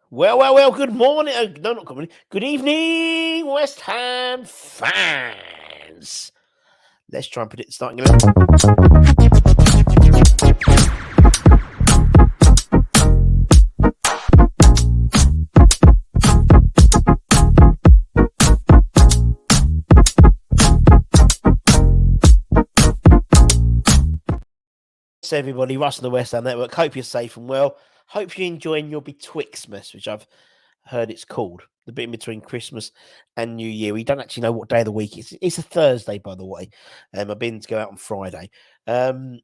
Well. Good morning. No, not good morning. Good evening, West Ham fans. Let's try and predict the starting 11. So everybody, Russ on the West Ham Network. Hope you're safe and well. Hope you're enjoying your Betwixtmas, which I've heard it's called. The bit in between Christmas and New Year. We don't actually know what day of the week it's. It's a Thursday, by the way. I've been to go out on Friday. But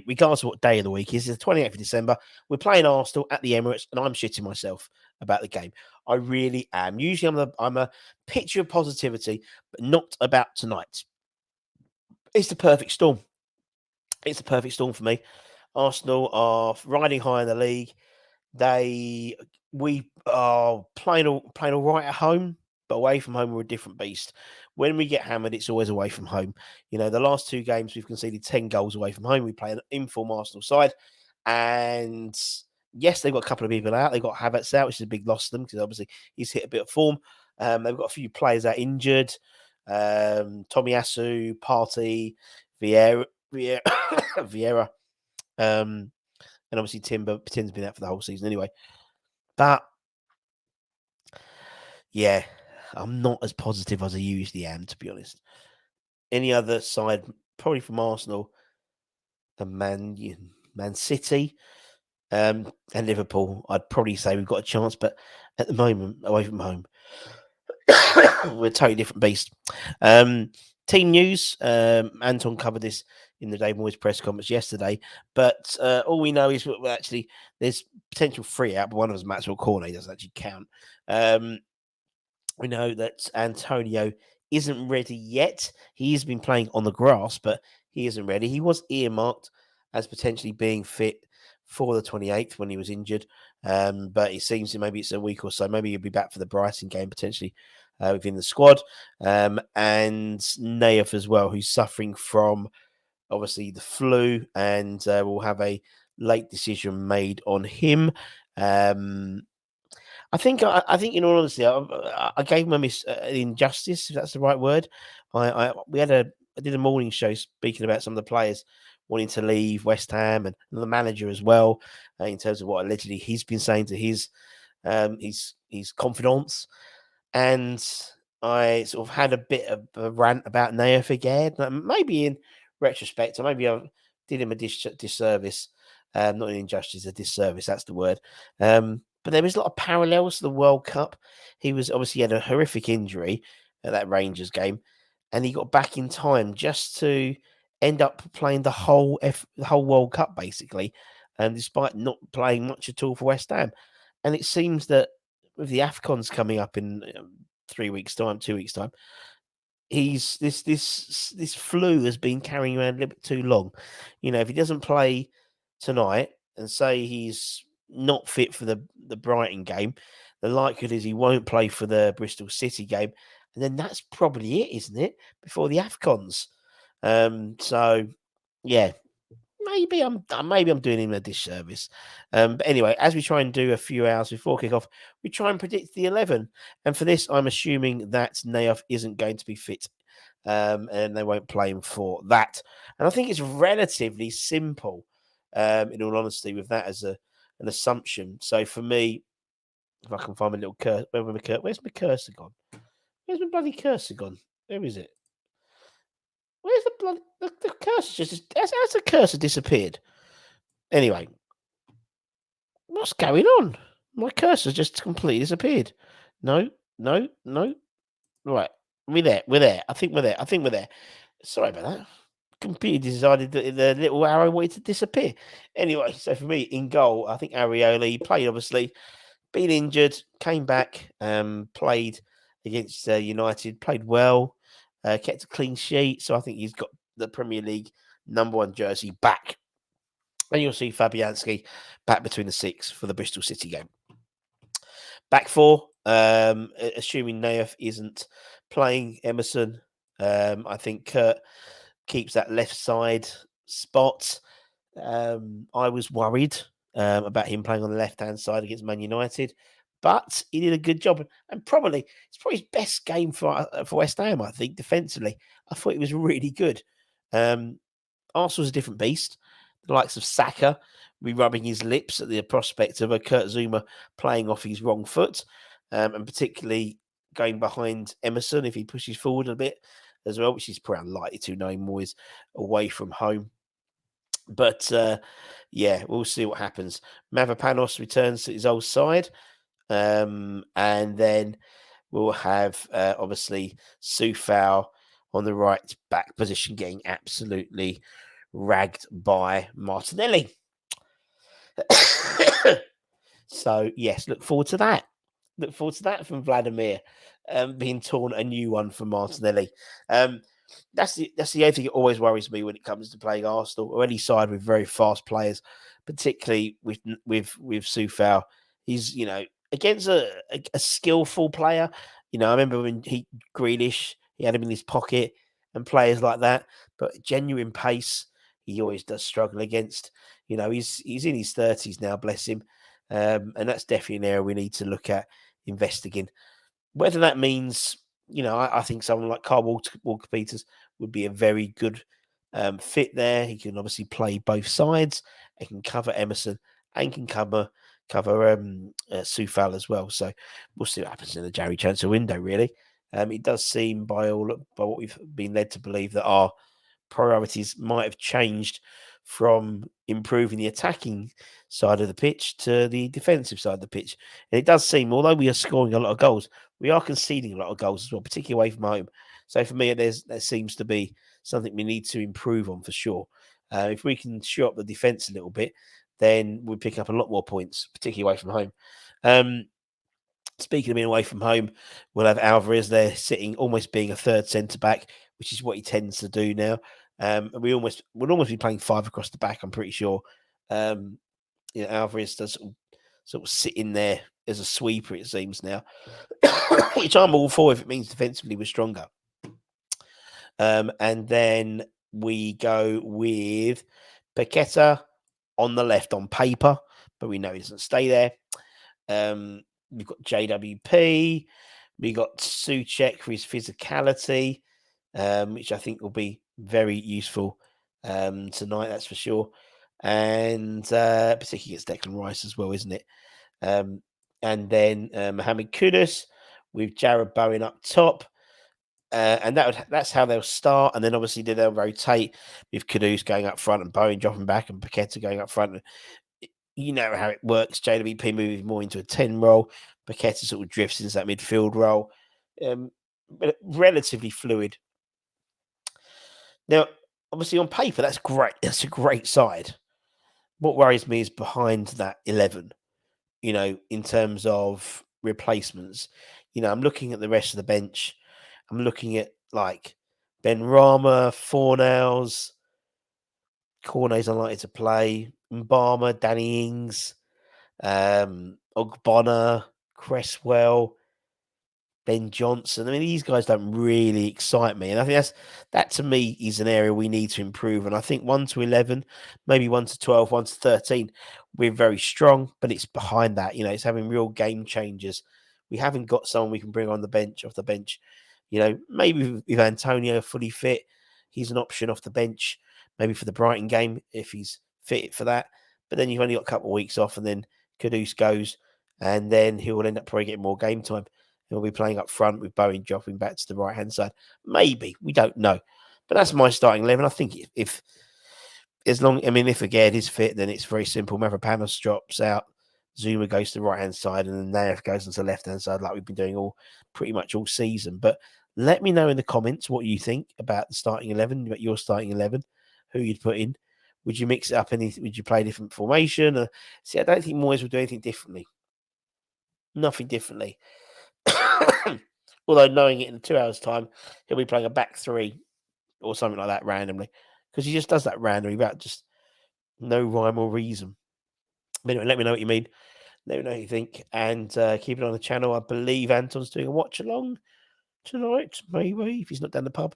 regardless of what day of the week is, it's the 28th of December. We're playing Arsenal at the Emirates, and I'm shitting myself about the game. I really am. Usually, I'm a picture of positivity, but not about tonight. It's the perfect storm. It's a perfect storm for me. Arsenal are riding high in the league. We are playing all right at home, but away from home we're a different beast. When we get hammered, it's always away from home. The last two games we've conceded 10 goals away from home. We play an inform Arsenal side, and yes, they've got a couple of people out. They've got Havertz out, which is a big loss to them because obviously he's hit a bit of form. They've got a few players out injured. Tomiyasu, Partey, Vieira, and obviously Tim's been out for the whole season anyway. But yeah, I'm not as positive as I usually am, to be honest. Any other side, probably from Arsenal and Man City, and Liverpool, I'd probably say we've got a chance. But at the moment, away from home, we're a totally different beast. Team news. Anton covered this in the Dave Moyes press conference yesterday, but all we know is actually there's potential free out, but one of us, Maxwell Cornet, doesn't actually count. We know that Antonio isn't ready yet. He's been playing on the grass, but he isn't ready. He was earmarked as potentially being fit for the 28th when he was injured, but it seems that maybe it's a week or so. Maybe he'll be back for the Brighton game potentially within the squad. And Naif as well, who's suffering from obviously the flu, and will have a late decision made on him. I think, in all honesty, I gave him an injustice, if that's the right word. I did a morning show speaking about some of the players wanting to leave West Ham and the manager as well, in terms of what allegedly he's been saying to his confidants, and I sort of had a bit of a rant about Naif again. Maybe in retrospect, or maybe I did him a disservice. Not an injustice, a disservice. That's the word. But there was a lot of parallels to the World Cup. He had a horrific injury at that Rangers game, and he got back in time just to end up playing the whole World Cup basically, and despite not playing much at all for West Ham. And it seems that with the Afcons coming up in 3 weeks' time, 2 weeks' time, he's this flu has been carrying around a little bit too long. If he doesn't play tonight and say he's not fit for the Brighton game, the likelihood is he won't play for the Bristol City game, and then that's probably it, isn't it? Before the Afcons. So yeah, maybe I'm doing him a disservice. But anyway, as we try and do a few hours before kickoff, we try and predict the 11. And for this, I'm assuming that Nayoff isn't going to be fit, and they won't play him for that. And I think it's relatively simple, in all honesty, with that as an assumption. So for me, if I can find my little cursor, where's my cursor gone? Where's my bloody cursor gone? Where is it? Where's the bloody the cursor? Has the cursor disappeared? Anyway, what's going on? My cursor's just completely disappeared. No, no, no. Right. We're there. We're there. I think we're there. I think we're there. Sorry about that. Computer decided that the little arrow wanted to disappear. Anyway, so for me, in goal, I think Arioli played, obviously, been injured, came back, played against United, played well, kept a clean sheet. So I think he's got the Premier League #1 jersey back. And you'll see Fabianski back between the six for the Bristol City game. Back four, assuming Naif isn't playing Emerson, I think Kurt keeps that left side spot. I was worried about him playing on the left-hand side against Man United, but he did a good job, and probably it's probably his best game for West Ham. I think defensively, I thought he was really good. Arsenal's a different beast. The likes of Saka be rubbing his lips at the prospect of a Kurt Zuma playing off his wrong foot, and particularly going behind Emerson if he pushes forward a bit as well, which is probably unlikely to, knowing Moyes away from home. But yeah, we'll see what happens. Mavropanos returns to his old side, and then we'll have obviously Soufal on the right back position getting absolutely ragged by Martinelli. So yes, look forward to that. Look forward to that from Vladimir being torn a new one from Martinelli. That's the only thing that always worries me when it comes to playing Arsenal or any side with very fast players, particularly with Soufal. He's against a skillful player. I remember when Grealish, he had him in his pocket and players like that, but genuine pace he always does struggle against. He's in his 30s now, bless him, and that's definitely an area we need to look at investing. Whether that means, I think someone like Carl Walker Peters would be a very good fit there. He can obviously play both sides. He can cover Emerson and can cover Soufal as well. So we'll see what happens in the January transfer window. Really, it does seem by what we've been led to believe that our priorities might have changed from improving the attacking side of the pitch to the defensive side of the pitch. And it does seem, although we are scoring a lot of goals, we are conceding a lot of goals as well, particularly away from home. So for me, there seems to be something we need to improve on for sure. If we can shore up the defence a little bit, then we pick up a lot more points, particularly away from home. Speaking of being away from home, we'll have Alvarez there sitting, almost being a third centre back, which is what he tends to do now. And we'll almost be playing five across the back. I'm pretty sure. Alvarez does sort of sit in there as a sweeper. It seems now, which I'm all for if it means defensively we're stronger. And then we go with Paqueta on the left on paper, but we know he doesn't stay there. We've got JWP. We got Souček for his physicality, which I think will be very useful tonight, that's for sure. And particularly against Declan Rice as well, isn't it? And then Mohamed Kudus with Jared Bowen up top. And that's how they'll start. And then obviously they'll rotate with Kudus going up front and Bowen dropping back and Paqueta going up front. You know how it works. JWP moving more into a 10 role. Paqueta sort of drifts into that midfield role. Relatively fluid. Now, obviously on paper, that's great. That's a great side. What worries me is behind that 11, in terms of replacements. I'm looking at the rest of the bench. I'm looking at like Benrahma, Fornals, Cornet's unlikely to play, Mbama, Danny Ings, Ogbonna, Cresswell, Ben Johnson. I mean, these guys don't really excite me. And I think that to me is an area we need to improve. And I think 1 to 11, maybe 1 to 12, 1 to 13, we're very strong, but it's behind that. It's having real game changers. We haven't got someone we can bring on the bench, off the bench. Maybe if Antonio fully fit, he's an option off the bench, maybe for the Brighton game, if he's fit for that. But then you've only got a couple of weeks off, and then Kudus goes, and then he will end up probably getting more game time. He'll be playing up front with Bowen dropping back to the right-hand side. Maybe. We don't know. But that's my starting 11. I think if Agüed is fit, then it's very simple. Mavropanos drops out. Zuma goes to the right-hand side, and then Naif goes onto the left-hand side like we've been doing pretty much all season. But let me know in the comments what you think about the starting 11, about your starting 11, who you'd put in. Would you mix it up? Would you play a different formation? I don't think Moyes will do anything differently. Nothing differently. Although knowing it in 2 hours' time, he'll be playing a back three or something like that randomly, because he just does that randomly without just no rhyme or reason. But anyway, let me know what you mean. Let me know what you think, and keep it on the channel. I believe Anton's doing a watch along tonight, maybe, if he's not down the pub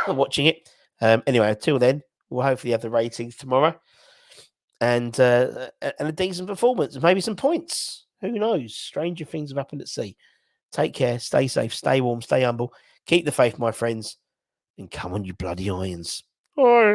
watching it. Anyway, until then, we'll hopefully have the ratings tomorrow and a decent performance, maybe some points. Who knows? Stranger things have happened at sea. Take care, stay safe, stay warm, stay humble, keep the faith, my friends, and come on, you bloody irons. Bye.